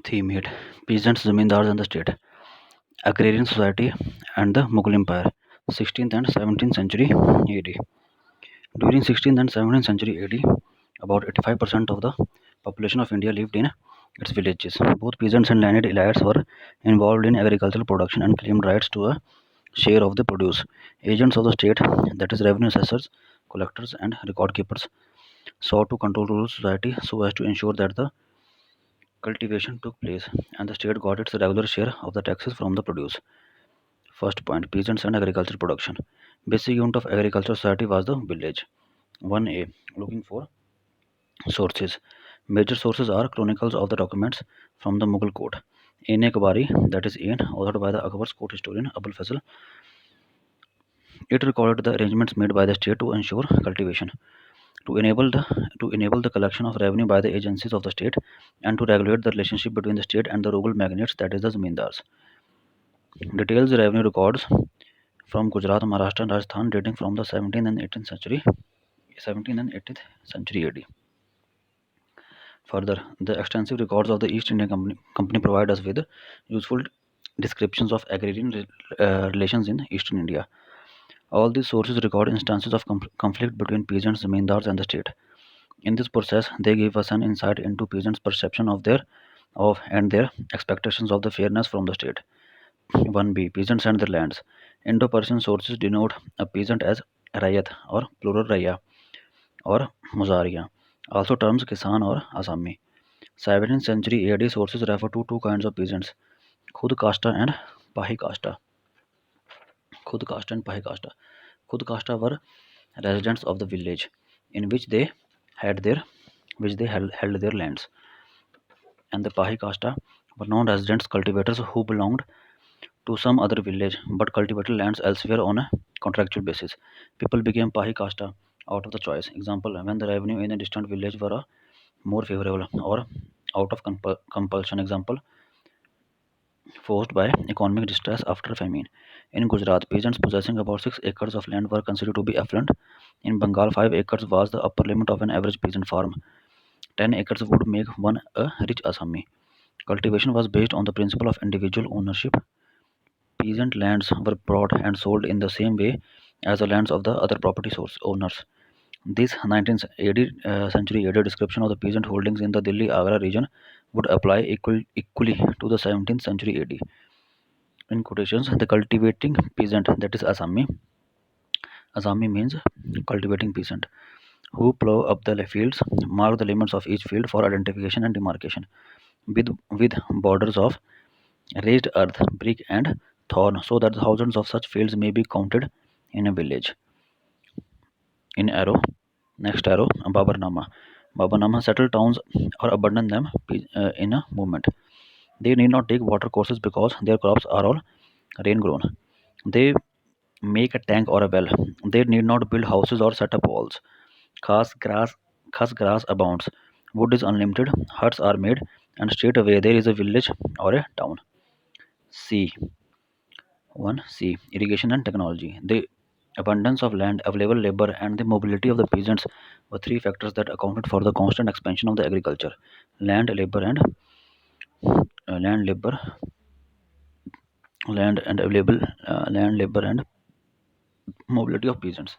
Theme 8. Peasants, Zamindars and the State. Agrarian Society and the Mughal Empire. 16th and 17th century AD. During 16th and 17th century AD, about 85% of the population of India lived in its villages. Both peasants and landed elites were involved in agricultural production and claimed rights to a share of the produce. Agents of the state, that is, revenue assessors, collectors, and record keepers, sought to control rural society so as to ensure that the cultivation took place and the state got its regular share of the taxes from the produce. First point, peasants and agricultural production. Basic unit of agricultural society was the village. 1a. Looking for sources. Major sources are chronicles of the documents from the Mughal court. Ain-e-Kabari, that is Ain, authored by the Akbar's court historian Abul Fazl. It recorded the arrangements made by the state to ensure cultivation, to enable the collection of revenue by the agencies of the state, and to regulate the relationship between the state and the rural magnates, that is the zamindars. Details revenue records from Gujarat, Maharashtra, and Rajasthan dating from the 17th and 18th century, 17th and 18th century AD. Further, the extensive records of the East India Company provide us with useful descriptions of agrarian relations in Eastern India. All these sources record instances of conflict between peasants, zamindars, and the state. In this process, they give us an insight into peasants' perception of their expectations of the fairness from the state. 1b. Peasants and their lands. Indo-Persian sources denote a peasant as rayat or plural raya or muzaria, also terms kisan or asami. 17th century AD sources refer to two kinds of peasants, khud kasta and pahi kasta. Khud kasta and pahi kasta. Khud kasta were residents of the village in which they held their lands, and the pahi kasta were non-residents cultivators who belonged to some other village but cultivated lands elsewhere on a contractual basis. People became pahi kasta out of the choice. Example, when the revenue in a distant village were more favorable, or out of compulsion. Example, forced by economic distress after famine. In Gujarat, peasants possessing about 6 acres of land were considered to be affluent. In Bengal, 5 acres was the upper limit of an average peasant farm. 10 acres would make one a rich Assami. Cultivation was based on the principle of individual ownership. Peasant lands were bought and sold in the same way as the lands of the other property owners. This 19th century AD description of the peasant holdings in the Delhi-Agra region would apply equally to the 17th century AD. In quotations, the cultivating peasant, that is Assami. Assami means cultivating peasant, who plow up the fields, mark the limits of each field for identification and demarcation, with borders of raised earth, brick, and thorn, so that thousands of such fields may be counted in a village. In arrow, next arrow, Baburnama. Baburnama settle towns or abandon them in a movement. They need not take water courses because their crops are all rain grown. They make a tank or a well. They need not build houses or set up walls. Khas grass, khas grass abounds. Wood is unlimited. Huts are made, and straight away there is a village or a town. C. 1c. Irrigation and technology. The abundance of land, available labor, and the mobility of the peasants were three factors that accounted for the constant expansion of the agriculture. Land, labor, and land, labor, land, and available land, labor, and mobility of peasants.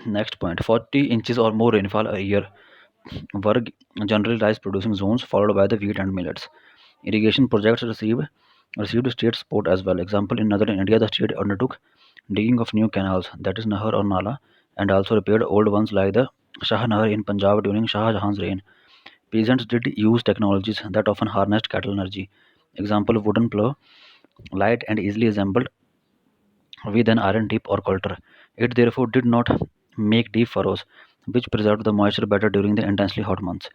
Next point: 40 inches or more rainfall a year were generally rice producing zones, followed by the wheat and millets. Irrigation projects received state support as well. Example, in northern India, the state undertook digging of new canals, that is Nahar or Nala, and also repaired old ones like the Shah Nahar in Punjab during Shah Jahan's reign. Peasants did use technologies that often harnessed cattle energy. Example, wooden plough, light and easily assembled with an iron tip or coulter. It therefore did not make deep furrows, which preserved the moisture better during the intensely hot months.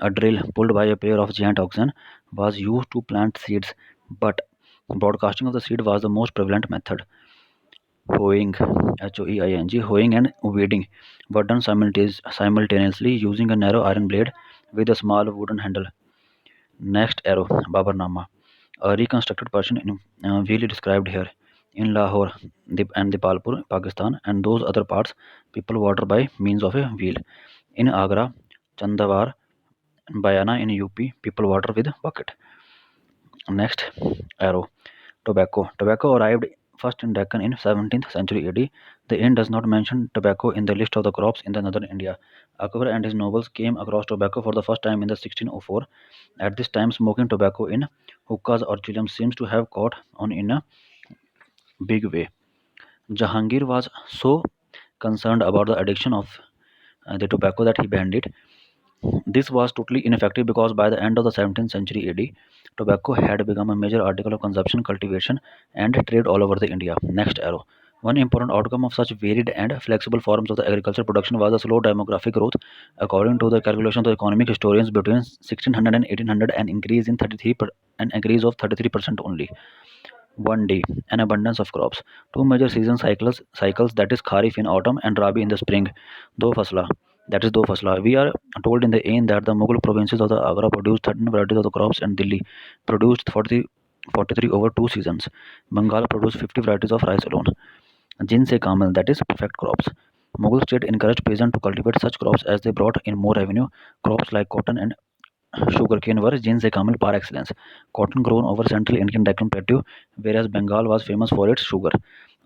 A drill pulled by a pair of giant oxen was used to plant seeds, but broadcasting of the seed was the most prevalent method. Hoeing, Hoeing, hoeing and weeding were done simultaneously using a narrow iron blade with a small wooden handle. Next arrow, Baburnama, a reconstructed Persian wheelly described here. In Lahore and Dipalpur, Pakistan, and those other parts, people water by means of a wheel. In Agra, Chandawar, In Bayana in UP, people water with bucket. Next arrow. Tobacco. Tobacco arrived first in Deccan in 17th century AD. The inn does not mention tobacco in the list of the crops in the northern India. Akbar and his nobles came across tobacco for the first time in the 1604. At this time, smoking tobacco in hookahs or chillums seems to have caught on in a big way. Jahangir was so concerned about the addiction of the tobacco that he banned it. This was totally ineffective because by the end of the 17th century AD, tobacco had become a major article of consumption, cultivation, and trade all over the India. Next arrow. One important outcome of such varied and flexible forms of the agricultural production was the slow demographic growth. According to the calculation of the economic historians, between 1600 and 1800, an increase in an increase of 33% only. One day, an abundance of crops. Two major season cycles that is Kharif in autumn and Rabi in the spring. Do fasla, that is do fasla. We are told in the end that the Mughal provinces of the Agra produced 13 varieties of the crops and Delhi produced 43 over two seasons. Bengal produced 50 varieties of rice alone. Jinse Kamal, that is perfect crops. Mughal state encouraged peasants to cultivate such crops as they brought in more revenue. Crops like cotton and sugarcane were Jinse Kamil par excellence. Cotton grown over central Indian Deccan Plateau, whereas Bengal was famous for its sugar.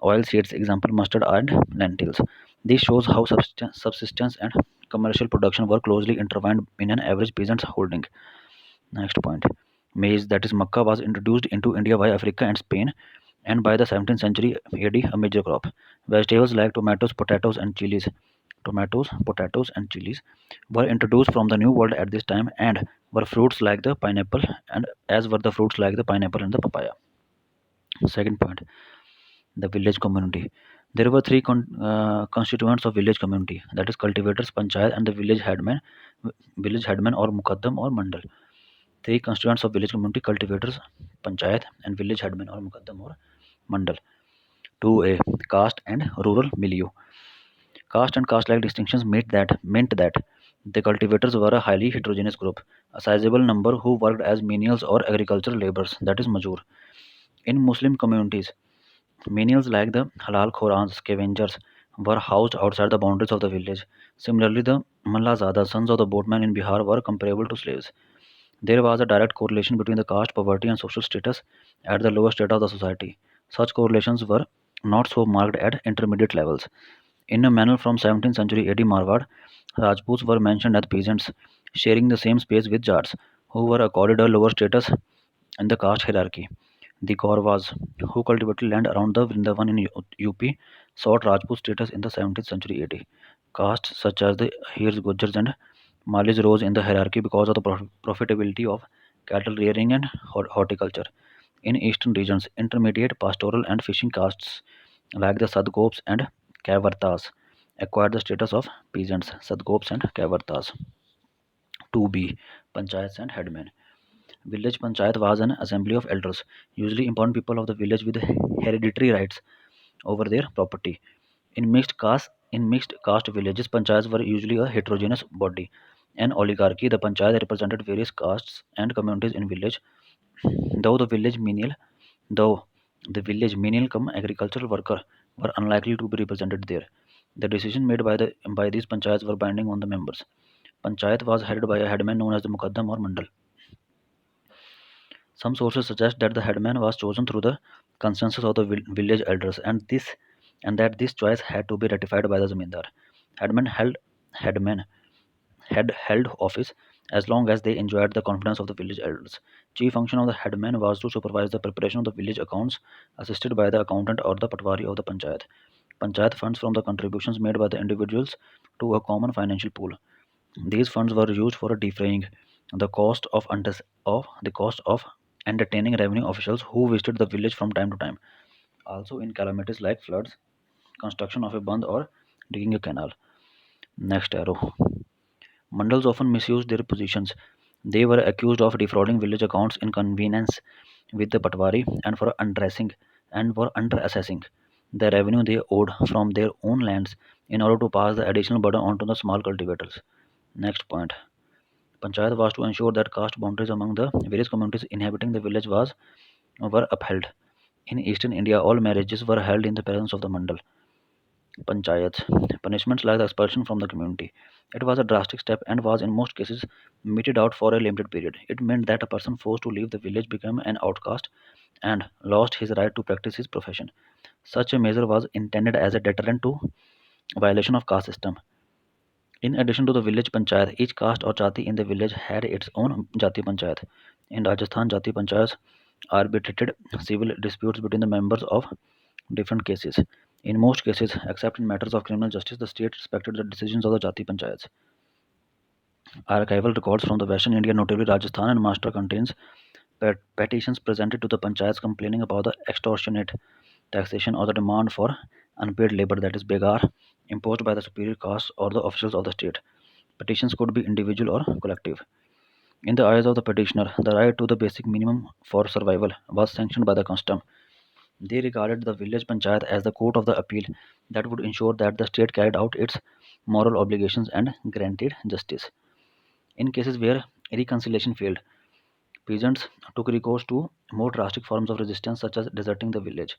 Oil seeds, example mustard and lentils. This shows how subsistence and commercial production were closely intertwined in an average peasant's holding. Next point. Maize, that is Makkah, was introduced into India by Africa and Spain, and by the 17th century AD, a major crop. Vegetables like tomatoes, potatoes, and chilies were introduced from the New World at this time, and were fruits like the pineapple, and as were the fruits like the pineapple and the papaya. Second point, the village community. There were three constituents of village community, that is cultivators, panchayat, and the village headman or mukaddam or mandal. Three constituents of village community: cultivators, panchayat, and village headman or mukaddam or mandal. 2a, caste and rural milieu. Caste and caste-like distinctions meant that the cultivators were a highly heterogeneous group, a sizable number who worked as menials or agricultural laborers, that is majur. In Muslim communities, menials like the halal khorans, scavengers, were housed outside the boundaries of the village. Similarly, the Mallazada, sons of the boatmen in Bihar, were comparable to slaves. There was a direct correlation between the caste, poverty, and social status at the lower state of the society. Such correlations were not so marked at intermediate levels. In a manner from 17th century AD Marwar, Rajputs were mentioned as peasants, sharing the same space with Jats, who were accorded a lower status in the caste hierarchy. The Kaurvas, who cultivated land around the Vrindavan in UP, sought Rajput status in the 17th century AD. Castes such as the Ahirs, Gujars, and Malis rose in the hierarchy because of the profitability of cattle rearing and horticulture. In eastern regions, intermediate pastoral and fishing castes like the Sadgops and Kavartas acquired the status of peasants. Sadgops and Kavartas. 2b. Panchayats and headmen. Village panchayat was an assembly of elders, usually important people of the village with hereditary rights over their property. In mixed caste villages, panchayats were usually a heterogeneous body. An oligarchy, the panchayat represented various castes and communities in village. Though the village menial, though the village menial come agricultural worker were unlikely to be represented there. The decision made by these panchayats were binding on the members. Panchayat was headed by a headman known as the Mukaddam or Mandal. Some sources suggest that the headman was chosen through the consensus of the village elders, and that this choice had to be ratified by the zamindar. Headmen headmen had held office as long as they enjoyed the confidence of the village elders. Chief function of the headman was to supervise the preparation of the village accounts, assisted by the accountant or the patwari of the panchayat. Panchayat funds from the contributions made by the individuals to a common financial pool. These funds were used for defraying the cost of entertaining revenue officials who visited the village from time to time. Also in calamities like floods, construction of a band, or digging a canal. Next arrow. Mandals often misused their positions. They were accused of defrauding village accounts in convenience with the patwari and for under-assessing the revenue they owed from their own lands in order to pass the additional burden on to the small cultivators. Next point. Panchayat was to ensure that caste boundaries among the various communities inhabiting the village were upheld. In eastern India, all marriages were held in the presence of the mandal. Panchayats. Punishments like the expulsion from the community. It was a drastic step and was in most cases meted out for a limited period. It meant that a person forced to leave the village became an outcast and lost his right to practice his profession. Such a measure was intended as a deterrent to violation of caste system. In addition to the village panchayat, each caste or jati in the village had its own jati panchayat. In Rajasthan, jati panchayats arbitrated civil disputes between the members of different cases. In most cases, except in matters of criminal justice, the state respected the decisions of the jati panchayats. Archival records from the Western India, notably Rajasthan and Maharashtra, contains petitions presented to the panchayats complaining about the extortionate taxation or the demand for unpaid labor, that is begar, imposed by the superior caste or the officials of the state. Petitions could be individual or collective. In the eyes of the petitioner, the right to the basic minimum for survival was sanctioned by the custom. They regarded the village panchayat as the court of the appeal that would ensure that the state carried out its moral obligations and granted justice. In cases where reconciliation failed, peasants took recourse to more drastic forms of resistance, such as deserting the village.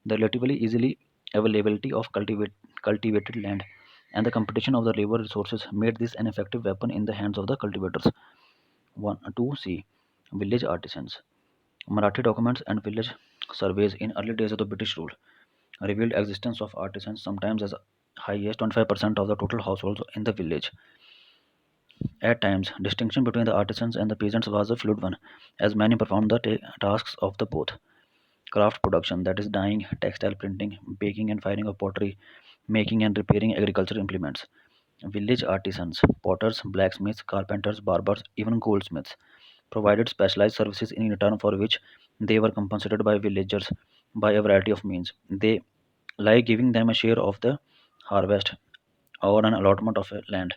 The relatively easily availability of cultivated land and the competition of the labor resources made this an effective weapon in the hands of the cultivators. 1 2c Village artisans. Marathi documents and village surveys in early days of the British rule revealed existence of artisans, sometimes as high as 25% of the total households in the village. At times, distinction between the artisans and the peasants was a fluid one, as many performed the tasks of the both. Craft production, that is dyeing, textile printing, baking and firing of pottery, making and repairing agricultural implements. Village artisans, potters, blacksmiths, carpenters, barbers, even goldsmiths, provided specialized services in return for which they were compensated by villagers by a variety of means. They like giving them a share of the harvest or an allotment of a land.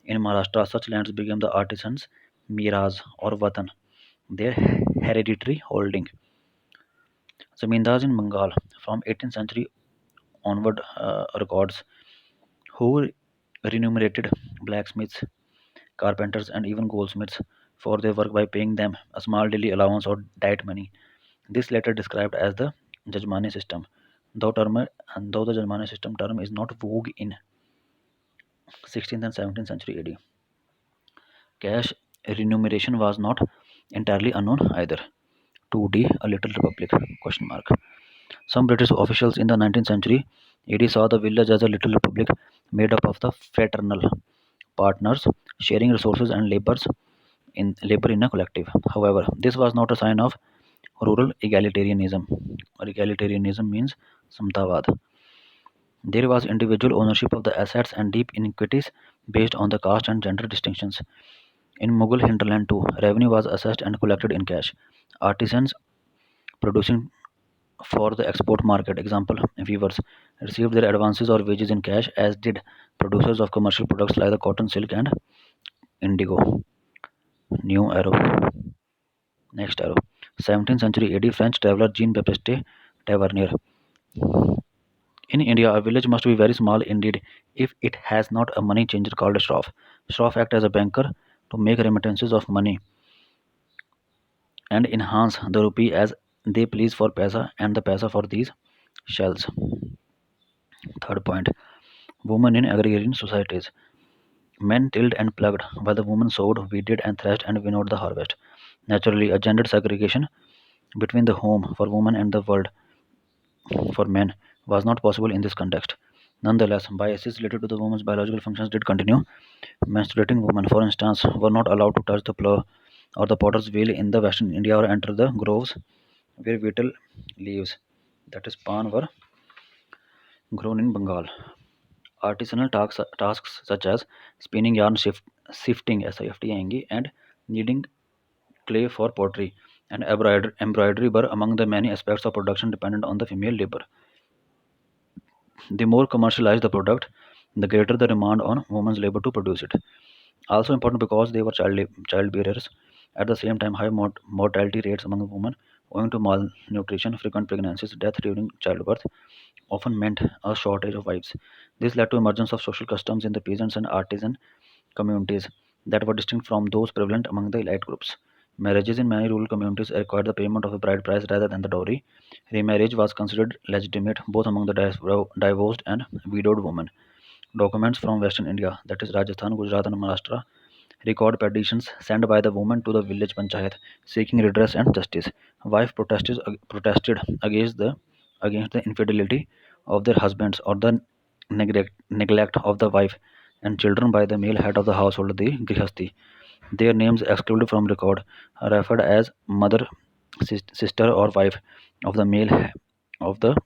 In Maharashtra, such lands became the artisans' miras or vatan, their hereditary holding. Zamindars in Bengal from 18th century onward records who remunerated blacksmiths, carpenters, and even goldsmiths for their work by paying them a small daily allowance or diet money. This later described as the Jajmani system, though the Jajmani system term is not vogue in 16th and 17th century AD. Cash remuneration was not entirely unknown either. 2D, a little republic? Question mark. Some British officials in the 19th century AD saw the village as a little republic made up of the fraternal partners sharing resources and labor in a collective. However, this was not a sign of rural egalitarianism. Egalitarianism means samtavad. There was individual ownership of the assets and deep inequities based on the caste and gender distinctions. In Mughal hinterland too, revenue was assessed and collected in cash. Artisans producing for the export market, example weavers, received their advances or wages in cash, as did producers of commercial products like the cotton, silk, and indigo. New arrow. Next arrow. 17th century AD French traveler Jean Baptiste Tavernier. In India, a village must be very small indeed if it has not a money changer called a shroff. Shroff act as a banker to make remittances of money and enhance the rupee as they please for paisa and the paisa for these shells. Third point, women in agrarian societies. Men tilled and plugged, while the women sowed, weeded, and threshed and winnowed the harvest. Naturally, a gendered segregation between the home for women and the world for men was not possible in this context. Nonetheless, biases related to the woman's biological functions did continue. Menstruating women, for instance, were not allowed to touch the plough or the potter's wheel in the Western India or enter the groves where betel leaves, that is pan, were grown in Bengal. Artisanal tasks such as spinning yarn, sifting SIFT आएंगी, and kneading clay for pottery and embroidery were among the many aspects of production dependent on the female labor. The more commercialized the product, the greater the demand on women's labor to produce it. Also important because they were child bearers. At the same time, high mortality rates among women owing to malnutrition, frequent pregnancies, death during childbirth often meant a shortage of wives. This led to emergence of social customs in the peasants and artisan communities that were distinct from those prevalent among the elite groups. Marriages in many rural communities required the payment of a bride price rather than the dowry. Remarriage was considered legitimate both among the divorced and widowed women. Documents from Western India, that is Rajasthan, Gujarat, and Maharashtra, record petitions sent by the woman to the village panchayat seeking redress and justice. Protested against the infidelity of their husbands or the neglect of the wife and children by the male head of the household, the grihasti. Their names excluded from record, referred as mother, sister, or wife of the of the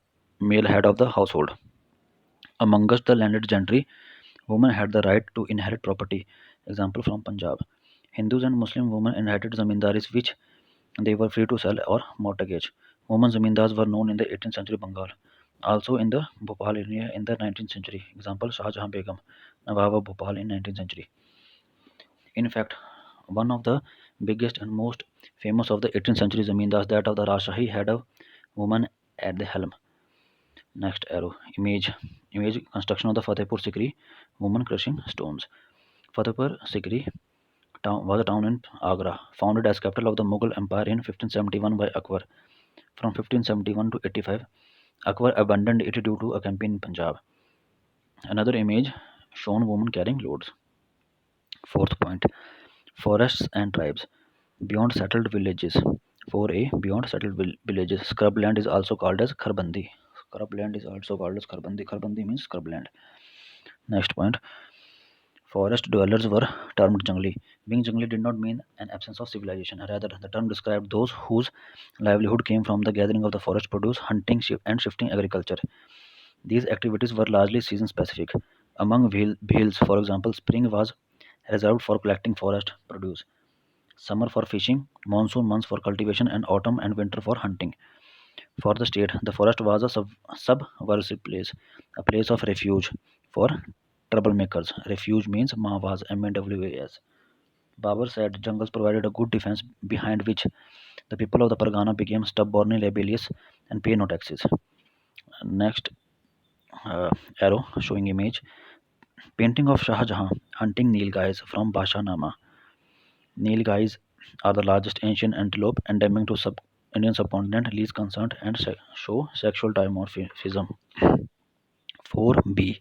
male head of the household. Amongst the landed gentry, women had the right to inherit property. Example from Punjab. Hindus and Muslim women inherited zamindaris which they were free to sell or mortgage. Women zamindars were known in the 18th century Bengal. Also in the Bhopal area in the 19th century. Example Shah Jahan Begum, Nawab of Bhopal in 19th century. In fact, one of the biggest and most famous of the 18th century zamindars, that of the Rajshahi, had a woman at the helm. Next arrow. Image construction of the Fatehpur Sikri, woman crushing stones. Fatehpur Sikri was a town in Agra, founded as capital of the Mughal Empire in 1571 by Akbar. From 1571 to 85, Akbar abandoned it due to a campaign in Punjab. Another image shown woman carrying loads. Fourth point, forests and tribes. Beyond settled villages. 4a. Beyond settled villages. Scrubland is also called as Kharbandi. Scrubland is also called as Kharbandi. Kharbandi means scrubland. Next point, forest dwellers were termed jungli. Being jungli did not mean an absence of civilization. Rather, the term described those whose livelihood came from the gathering of the forest produce, hunting, and shifting agriculture. These activities were largely season specific. Among bhils, for example, spring was reserved for collecting forest produce, summer for fishing, monsoon months for cultivation, and autumn and winter for hunting. For the state, the forest was a subversive place, a place of refuge for troublemakers. Refuge means Mawas, MAWAS. Babur said jungles provided a good defense behind which the people of the Pargana became stubbornly rebellious and pay no taxes. Next arrow showing image. Painting of Shah Jahan hunting Nilgais from Bashanama. Nilgais are the largest ancient antelope endemic to Indian subcontinent, least concerned and show sexual dimorphism. 4b.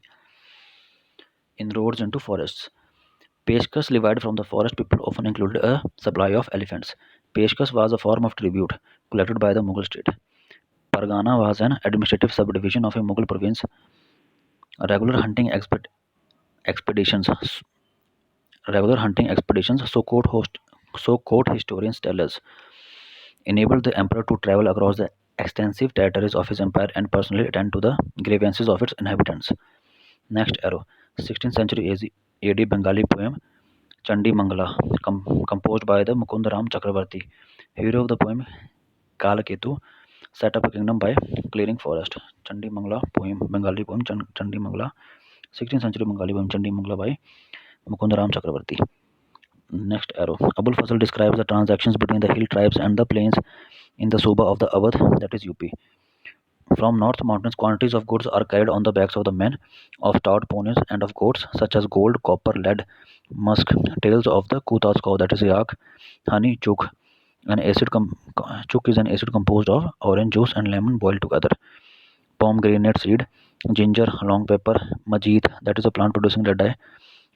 Inroads into forests. Peshkas levied from the forest people often included a supply of elephants. Peshkas was a form of tribute collected by the Mughal state. Pargana was an administrative subdivision of a Mughal province. Regular hunting expeditions, so court historians tell us, enabled the emperor to travel across the extensive territories of his empire and personally attend to the grievances of its inhabitants. Next arrow, 16th century AD Bengali poem Chandi Mangala, composed by the Mukundaram Chakravarti. Hero of the poem Kalaketu set up a kingdom by clearing forest. Chandi Mangala poem, Bengali poem Chandi Mangala, 16th century Bengali poem Chandi Mangala by Mukundaram Chakravarti. Next arrow. Abul Fazl describes the transactions between the hill tribes and the plains in the Suba of the Awadh, that is UP. From North Mountains, quantities of goods are carried on the backs of the men, of stout ponies, and of goats, such as gold, copper, lead, musk, tails of the Kutas cow, that is yak, honey, chuk. Chuk is an acid composed of orange juice and lemon boiled together. Pomegranate seed, ginger, long pepper, majid, that is a plant producing red dye,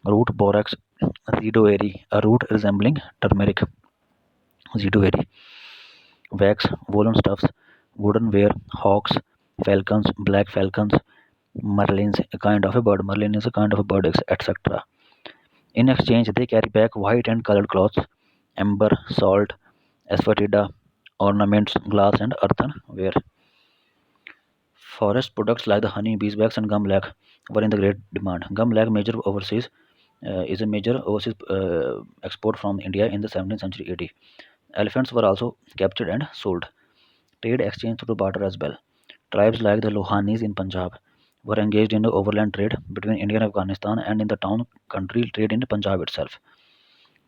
root borax, zedoary, a root resembling turmeric, zedoary, wax, woolen stuffs, wooden ware, hawks, falcons, black falcons, merlins, a kind of a bird. Merlin is a kind of a bird, etc. In exchange, they carry back white and colored cloths, amber, salt, asphatida, ornaments, glass, and earthenware. Forest products like the honey, beeswax, and gum lac were in the great demand. Gum lac is a major overseas export from India in the 17th century AD. Elephants were also captured and sold. Trade exchanged through barter as well. Tribes like the Lohanis in Punjab were engaged in the overland trade between India and Afghanistan and in the town country trade in Punjab itself.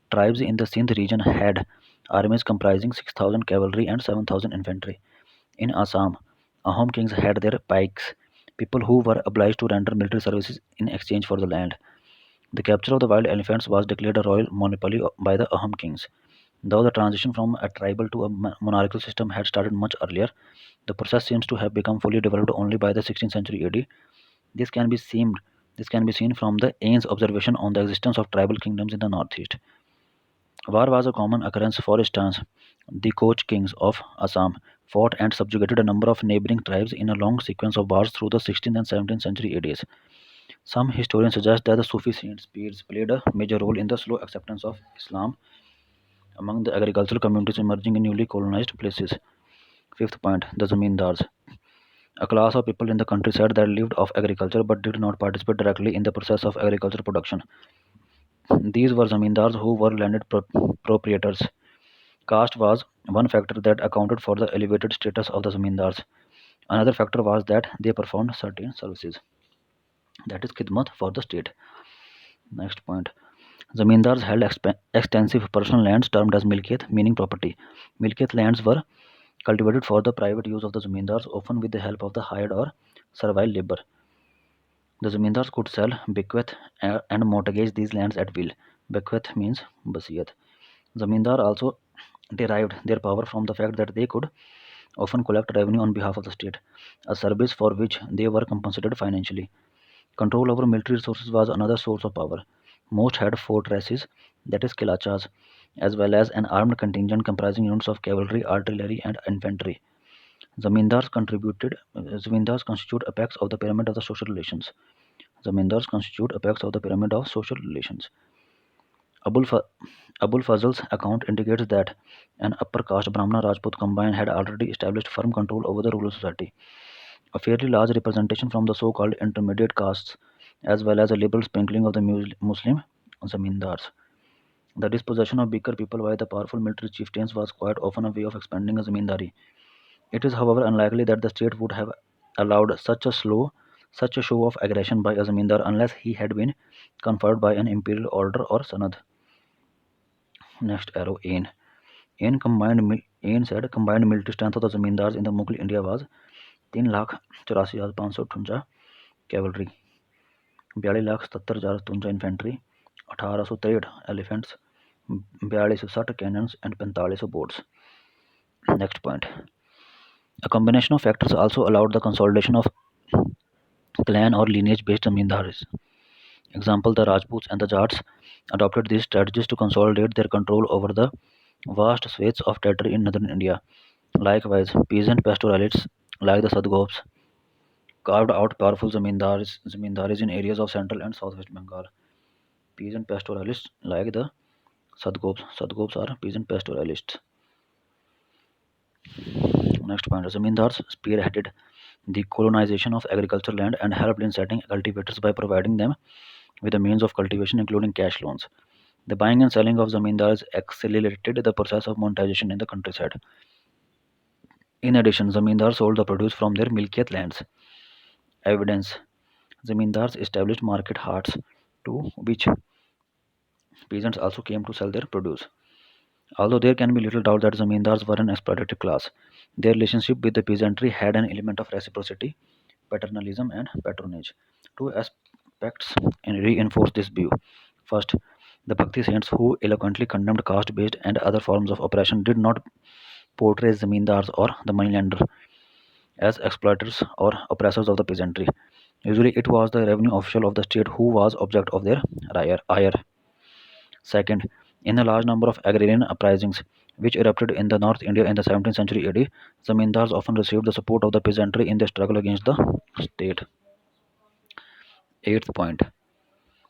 Tribes in the Sindh region had armies comprising 6,000 cavalry and 7,000 infantry. In Assam, Ahom kings had their pikes, people who were obliged to render military services in exchange for the land. The capture of the wild elephants was declared a royal monopoly by the Ahom kings. Though the transition from a tribal to a monarchical system had started much earlier, the process seems to have become fully developed only by the 16th century AD. This can be seen this can be seen from the Ain's observation on the existence of tribal kingdoms in the northeast. War was a common occurrence. For instance, the Koch kings of Assam fought and subjugated a number of neighboring tribes in a long sequence of wars through the 16th and 17th century ADs. Some historians suggest that the Sufi saints peers played a major role in the slow acceptance of Islam among the agricultural communities emerging in newly colonized places. Fifth point, the Zamindars. A class of people in the countryside that lived off agriculture but did not participate directly in the process of agricultural production. These were zamindars who were landed proprietors. Caste was one factor that accounted for the elevated status of the zamindars. Another factor was that they performed certain services, that is, khidmat for the state. Next point. Zamindars held extensive personal lands termed as milkiyat, meaning property. Milkiyat lands were cultivated for the private use of the zamindars, often with the help of the hired or servile labor. The zamindars could sell, bequeath, and mortgage these lands at will. Bequeath means basiyat. Zamindar also derived their power from the fact that they could often collect revenue on behalf of the state, a service for which they were compensated financially. Control over military resources was another source of power. Most had fortresses, that is, kilachas, as well as an armed contingent comprising units of cavalry, artillery, and infantry. Zamindars constitute apex of the pyramid of the social relations. Zamindars constitute apex of the pyramid of social relations. Abul, Fa- Abul Fazl's account indicates that an upper caste Brahmana Rajput combine had already established firm control over the rural society. A fairly large representation from the so called intermediate castes, as well as a liberal sprinkling of the Muslim zamindars. The dispossession of weaker people by the powerful military chieftains was quite often a way of expanding a zamindari. It is, however, unlikely that the state would have allowed such a show of aggression by a zamindar unless he had been conferred by an imperial order or sanad. Next arrow, Ain. Ain said combined military strength of the zamindars in the Mughal India was 3,84,558 cavalry, 42,77,53 infantry, 1,863 elephants, 4260 cannons, and 45 boats. Next point. A combination of factors also allowed the consolidation of clan or lineage based zamindaris. Example, the Rajputs and the Jats adopted these strategies to consolidate their control over the vast swathes of territory in northern India. Likewise, peasant pastoralists like the Sadgops carved out powerful zamindaris in areas of central and southwest Bengal. Peasant pastoralists like the Sadgops are peasant pastoralists. Next point, zamindars spearheaded the colonization of agricultural land and helped in setting cultivators by providing them with the means of cultivation, including cash loans. The buying and selling of zamindars accelerated the process of monetization in the countryside. In addition, zamindars sold the produce from their milkiyat lands. Evidence: zamindars established market haats to which peasants also came to sell their produce. Although there can be little doubt that zamindars were an exploitative class, their relationship with the peasantry had an element of reciprocity, paternalism, and patronage. Two aspects reinforce this view. First, the Bhakti saints who eloquently condemned caste based and other forms of oppression did not portray zamindars or the moneylender as exploiters or oppressors of the peasantry. Usually, it was the revenue official of the state who was object of their ire. Second, in a large number of agrarian uprisings which erupted in the North India in the 17th century AD, zamindars often received the support of the peasantry in their struggle against the state. Eighth point,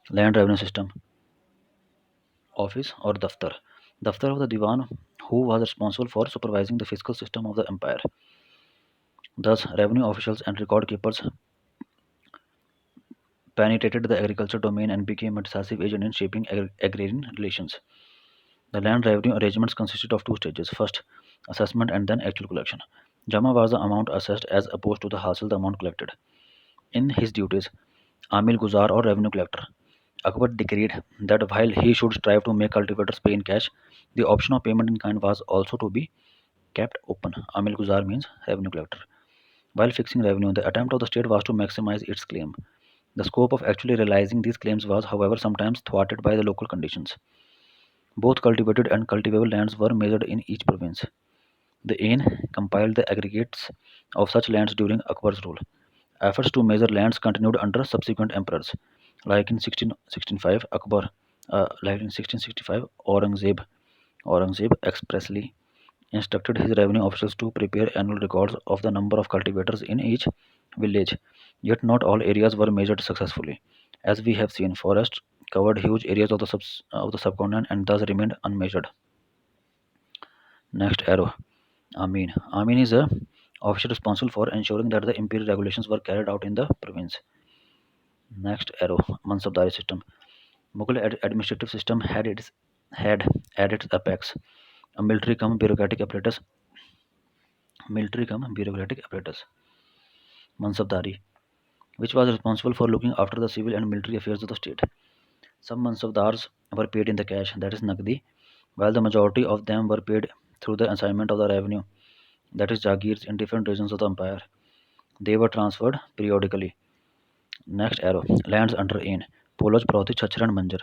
land revenue system, office or daftar. Daftar of the Diwan, who was responsible for supervising the fiscal system of the empire. Thus, revenue officials and record keepers penetrated the agriculture domain and became a decisive agent in shaping agrarian relations. The land revenue arrangements consisted of two stages: first, assessment and then actual collection. Jama was the amount assessed as opposed to the hasil, the amount collected. In his duties, Amil Guzar or revenue collector, Akbar decreed that while he should strive to make cultivators pay in cash, the option of payment in kind was also to be kept open. Amil Guzar means revenue collector. While fixing revenue, the attempt of the state was to maximize its claim. The scope of actually realizing these claims was, however, sometimes thwarted by the local conditions. Both cultivated and cultivable lands were measured in each province. The Ain compiled the aggregates of such lands during Akbar's rule. Efforts to measure lands continued under subsequent emperors, like in 1665 Akbar, like in 1665 Aurangzeb expressly instructed his revenue officials to prepare annual records of the number of cultivators in each village. Yet not all areas were measured successfully. As we have seen, forests covered huge areas of the subcontinent and thus remained unmeasured. Next arrow. Amin. Amin is a official responsible for ensuring that the imperial regulations were carried out in the province. Next arrow. Mansabdari system. Mughal administrative system had at its apex a military come bureaucratic apparatus, Mansabdari, which was responsible for looking after the civil and military affairs of the state. Some Mansabdars were paid in the cash, that is Nagdi, while the majority of them were paid through the assignment of the revenue, that is Jagirs, in different regions of the empire. They were transferred periodically. Next arrow. Lands under Ain. Poloj, Proti, Chachra and Manjar.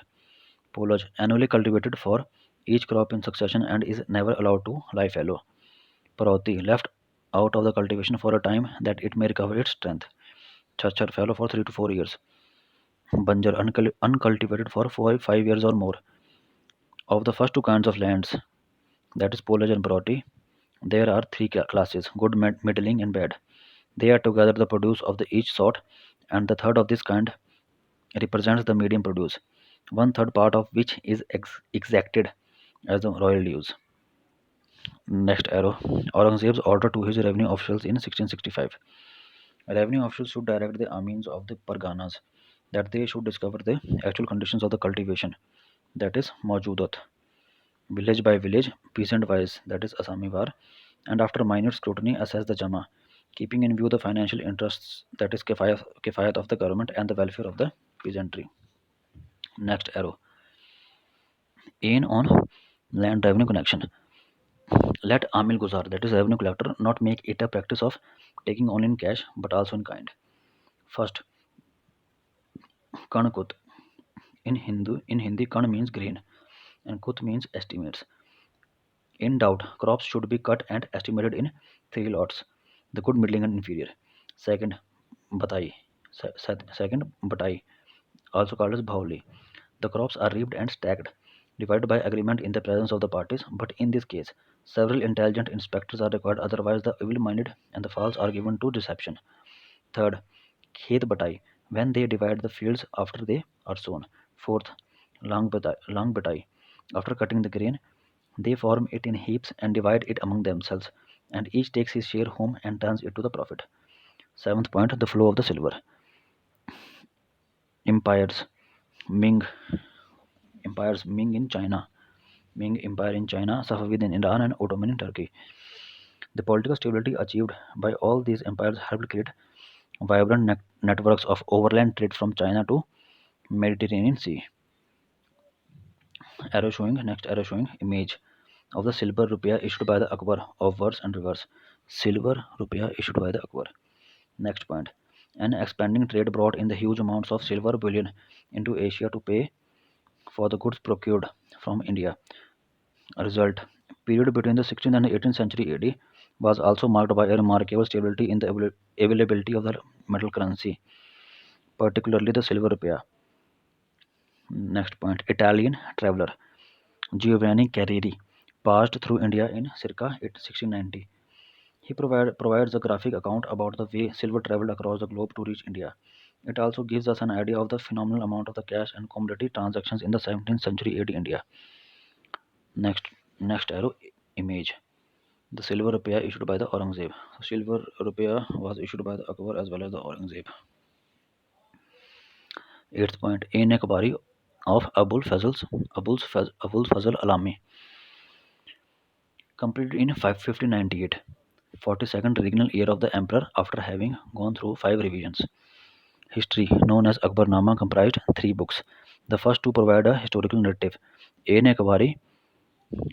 Poloj, annually cultivated for each crop in succession and is never allowed to lie fallow. Paroti, left out of the cultivation for a time that it may recover its strength. Chachar, fallow for 3 to 4 years. Banjar, uncultivated for 5 years or more. Of the first two kinds of lands, that is Polaj and Paroti, there are three classes: good, middling, and bad. They are together the produce of the each sort, and the third of this kind represents the medium produce, one third part of which is exacted as the royal dues. Next arrow. Aurangzeb's order to his revenue officials in 1665. Revenue officials should direct the Amins of the Parganas that they should discover the actual conditions of the cultivation, that is Maujudat, village by village, peasant wise, that is Asamivar, and after minute scrutiny assess the Jama, keeping in view the financial interests, that is Kifayat of the government and the welfare of the peasantry. Next arrow. In on land revenue connection. Let Amil Guzar, that is revenue collector, not make it a practice of taking only in cash but also in kind. First, Kanakut. In Hindi, Kan means grain and Kut means estimates. In doubt, crops should be cut and estimated in three lots: the good, middling, and inferior. Second, Batai. Second, Batai, also called as Bhauli. The crops are reaped and stacked, divided by agreement in the presence of the parties, but in this case, several intelligent inspectors are required, otherwise, the evil minded and the false are given to deception. Third, Khet Batai, when they divide the fields after they are sown. Fourth, Lang Batai, after cutting the grain, they form it in heaps and divide it among themselves, and each takes his share home and turns it to the profit. Seventh point, the flow of the silver. Empires. Ming Ming in China. Ming Empire in China, Safavid in Iran, and Ottoman in Turkey. The political stability achieved by all these empires helped create vibrant networks of overland trade from China to Mediterranean Sea. Next arrow showing image of the silver rupiah issued by the Akbar of verse and reverse. Silver rupiah issued by the Akbar. Next point. An expanding trade brought in the huge amounts of silver bullion into Asia to pay for the goods procured from India. A result. Period between the 16th and 18th century AD was also marked by a remarkable stability in the availability of the metal currency, particularly the silver rupiah. Next point. Italian traveler Giovanni Carreri passed through India in circa 1690. He provides a graphic account about the way silver traveled across the globe to reach India. It also gives us an idea of the phenomenal amount of the cash and commodity transactions in the 17th century AD India. Next, next arrow image. The silver rupiah issued by the Aurangzeb. Silver rupiah was issued by the Akbar as well as the Aurangzeb. Eighth point. A Akbari of Abul Fazl Alami, completed in 1598, 42nd regnal year of the emperor after having gone through 5 revisions. History, known as Akbarnama, comprised 3 books. The first two provide a historical narrative. Ain Akbari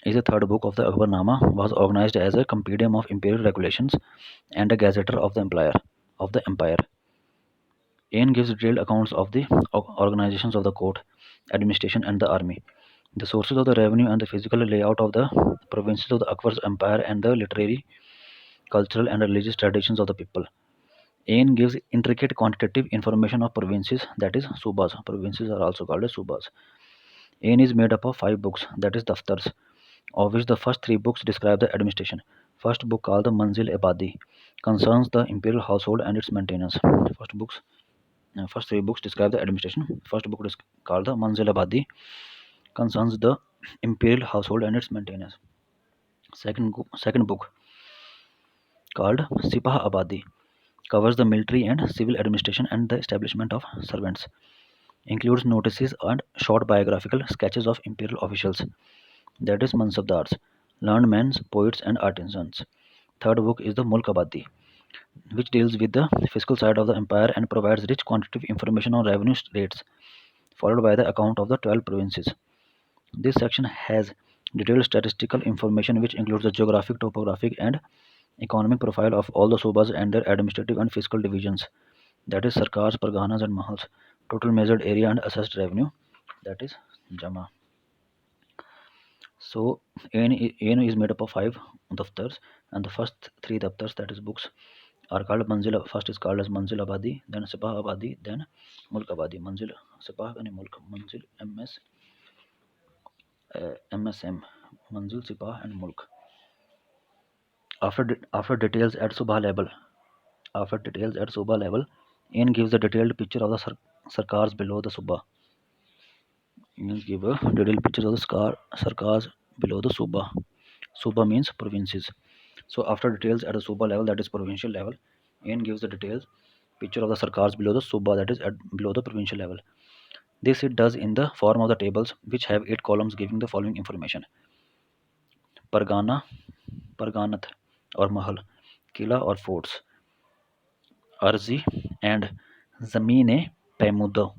is the third book of the Akbarnama, was organized as a compendium of imperial regulations and a gazetteer of the empire. Ain gives detailed accounts of the organizations of the court, administration, and the army. The sources of the revenue and the physical layout of the provinces of the Akbar's empire and the literary, cultural, and religious traditions of the people. Ain gives intricate quantitative information of provinces, that is subas. Provinces are also called as subas. Ain is made up of 5 books, that is daftars, of which the first 3 books describe the administration. First book called the Manzil Abadi concerns the imperial household and its maintenance. First 3 books describe the administration. First book is called the Manzil Abadi concerns the imperial household and its maintenance. Second book called Sipah Abadi covers the military and civil administration and the establishment of servants. Includes notices and short biographical sketches of imperial officials, that is Mansabdars, learned men, poets, and artisans. Third book is the Mulk Abadi, which deals with the fiscal side of the empire and provides rich quantitative information on revenue rates, followed by the account of the 12 provinces. This section has detailed statistical information which includes the geographic, topographic, and economic profile of all the subas and their administrative and fiscal divisions, that is sarkars, parganas, and mahals, total measured area and assessed revenue, that is Jama. So ANU is made up of 5 daftars, and the first 3 daftars, that is books, are called Manzil. First is called as Manzil Abadi, then Sipah Abadi, then Mulk Abadi. Manzil, Sipah, and Mulk. Manzil, MSM, Manzil, Sipah, and Mulk. After details at Subah level, Ain gives a detailed picture of the sarkars below the Subah. Give a detailed picture of the sarkars below the Subah. Subah means provinces. So after details at the Subah level, that is provincial level, Ain gives the details picture of the sarkars below the Subah, that is below the provincial level. This it does in the form of the tables, which have 8 columns giving the following information: Pargana, Parganath or Mahal, Kila or forts, Arzi and Zamine Paimudo,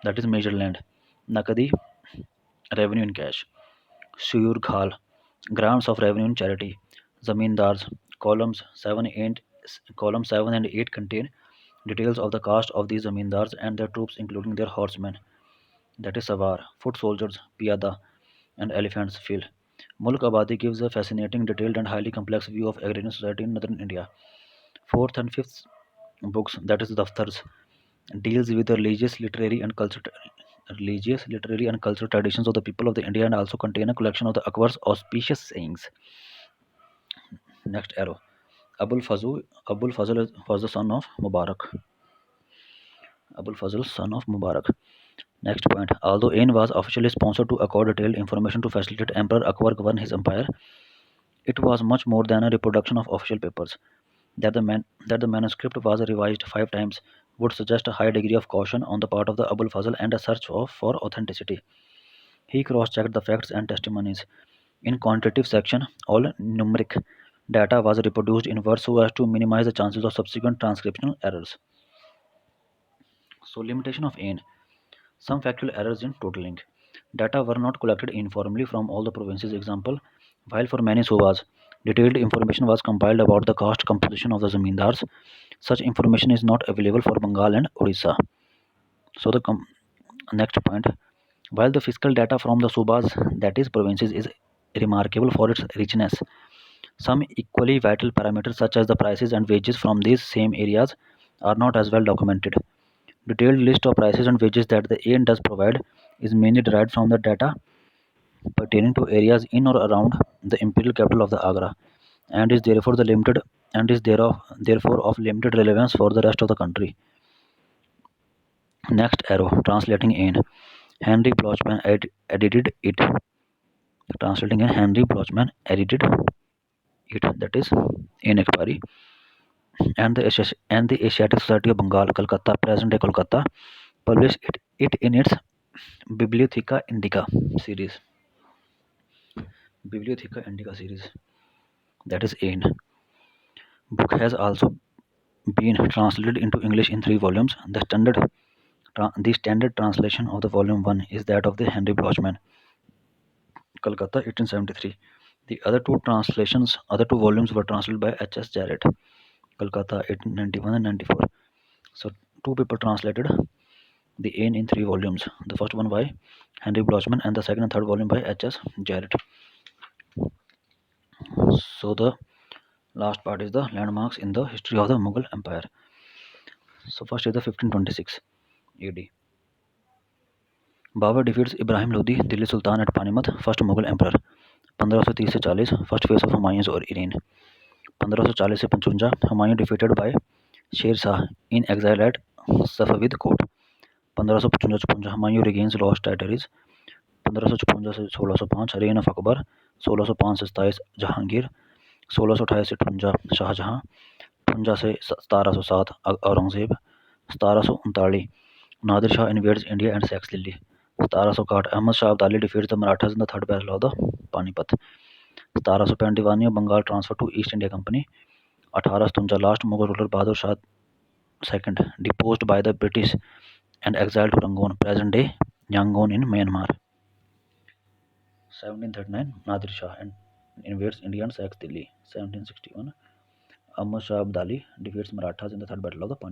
that is major land, Nakadi, revenue in cash, Suyur Ghal, grants of revenue in charity, Zamindars, columns 7 and 8 contain details of the caste of these zamindars and their troops, including their horsemen, that is Savar, foot soldiers, Piyada, and elephants field. Mulk Abadi gives a fascinating, detailed, and highly complex view of agrarian society in northern India. Fourth and fifth books, that is Daftars, deals with the religious, literary, and cultural traditions of the people of the India and also contain a collection of the Akbar's auspicious sayings. Next arrow. Abul Fazl was the son of Mubarak. Abul Fazl, son of Mubarak. Next point. Although Ain was officially sponsored to accord detailed information to facilitate Emperor Akbar govern his empire, it was much more than a reproduction of official papers. That the manuscript was revised 5 times would suggest a high degree of caution on the part of the Abul Fazl and a search for authenticity. He cross-checked the facts and testimonies. In quantitative section, all numeric data was reproduced in words so as to minimize the chances of subsequent transcriptional errors. So limitation of Ain. Some factual errors in totaling. Data were not collected uniformly from all the provinces. Example, while for many subas, detailed information was compiled about the caste composition of the zamindars, such information is not available for Bengal and Odisha. So the next point, while the fiscal data from the subas, that is provinces, is remarkable for its richness, some equally vital parameters such as the prices and wages from these same areas are not as well documented. Detailed list of prices and wages that the AN does provide is mainly derived from the data pertaining to areas in or around the imperial capital of the Agra, and is therefore of limited relevance for the rest of the country. Next arrow, translating in. Henry Blochman edited it. Translating in, Henry Blochman edited it, that is in expiry, and the Asiatic Society of Bengal, Calcutta, present day Kolkata, published it in its Bibliotheca Indica series. Bibliotheca Indica series, that is AIN. Book has also been translated into English in 3 volumes. The standard translation of the volume 1 is that of the Henry Blochman, Calcutta, 1873. The other two volumes were translated by H.S. Jarrett, Calcutta, 1891 and 94. So two people translated The Ain in 3 volumes. The first one by Henry Blochman and the second and third volume by H.S. Jarrett. So the last part is the landmarks in the history of the Mughal Empire. So first is the 1526 AD. Babur defeats Ibrahim Lodi, Delhi Sultan at Panipat, first Mughal emperor. 1530 से 40 first face of Humayun और Irene. 1540 से 55 Humayun defeated by Sher Shah in exile at Safavid court. 1555 Humayun regains lost territories. 1556 से 1605 rain of Akbar. 1605 से 27 जहांगीर. 1628 से 58 शाहजहां. 58 से 1707 Aurangzeb. 1739 Nadir Shah invades India and sacks Delhi. 1761 Ahmad Shah Abdali defeats the Marathas in the third battle of the Panipat. 1765 Diwani of Bengal transfer to East India Company. 1857 last Mughal ruler Bahadur Shah second deposed by the British and exiled to Rangoon, present-day Yangon in Myanmar. 1739 Nadir Shah and invades India and sacks Delhi. 1761 Ahmad Shah Abdali defeats Marathas in the third battle of the Panipat.